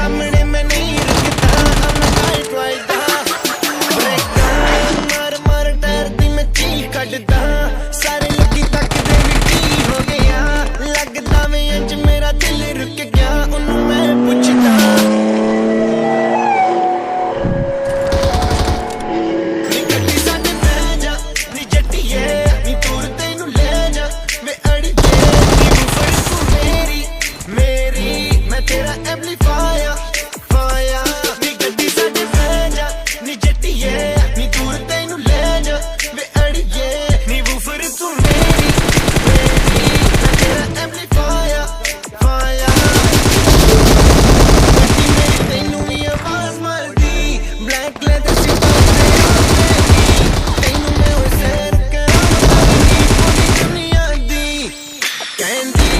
सामने मैं नहीं रुकता I'm tight right मार मार टायर दी मैं चीख कटदा सारे लगी तकदे भी की हो गया लगदा मैं अंज मेरा दिल रुक गया उन्हों मैं पुछदा नी गड्डी साडे बह जा नी जट्टीए नी दूर तैनू ले जा वे अड़िए नी बूफर तू मेरी मैं तेरा एम्पलीफायर फायर नी गड्डी साडे बह जा नी जट्टीए नी दूर तैनू ले जा वे अड़िए नी बूफर तू मेरी मैं तेरा एम्पलीफायर फायर गड्डी मेरी तैनू भी आवाज मारदी ब्लैक लेदर सी तैनू मैं वैसे करा पूरी दुनिया दी कहंदी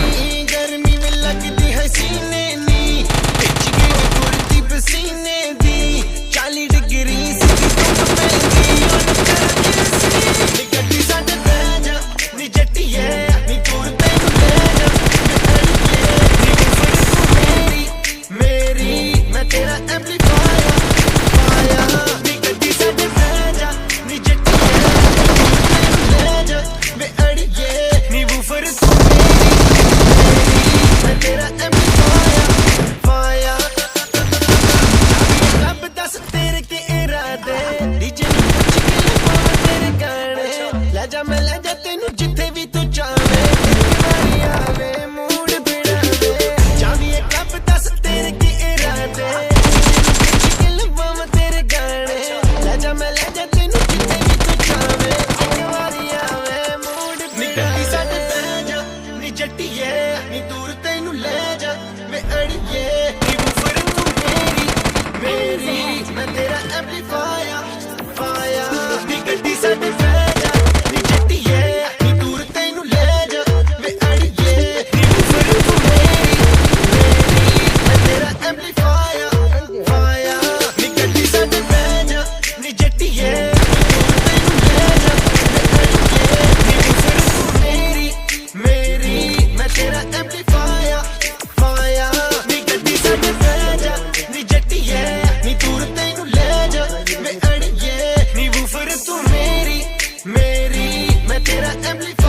गर्मी में लगदी है सीने नी खिच गई कुर्ती पसीने दी 40 डिग्री सी धुप पैंदी नी गड्डी साडे बह जा नी जट्टीए नी दूर तैनू ले जा नी बूफर तू मेरी मैं तेरा एम्पलीफायर फायर नी गड्डी साडे बह जा नी जट्टीए नी दूर तैनू ले जा वे अड़िए नी बूफर तू मैं तेरा एम्पलीफायर फायर रब दस तेरे के इरादे डीजे नूं पुछ के लगा तेरे गाने ले जा मैं ले जा तैनू जिथे भी तू चाहे तेरी वारी आवे मूड बिड़ावे जाविए रब दस तेरे के इरादे डीजे नूं पुछ के लगा तेरे गाने ले जा मैं ले जा तैनू जिथे भी तू चाहे तेरी वारी आवे मूड बिड़ावे साडे बह जा नी जट्टीए नी दूर तैनू ले जा वे अड़िए नी बूफर तू मेरी मैं तेरा एम्पलीफायर फायर नी गड्डी साडे बह जा नी जट्टीए नी दूर तैनू ले जा वे अड़िए नी बूफर तू मेरी मैं तेरा एम्पलीफायर फायर नी गड्डी साडे बह जा नी जट्टीए नी दूर तैनू ले जा वे अड़िए नी बूफर तू मेरी मैं तेरा एम्पलीफायर फायर नी गड्डी साडे बह जा नी जट्टीए नी दूर तैनू ले जा वे अड़िए नी बूफर तू मेरी मैं तेरा एम्पलीफायर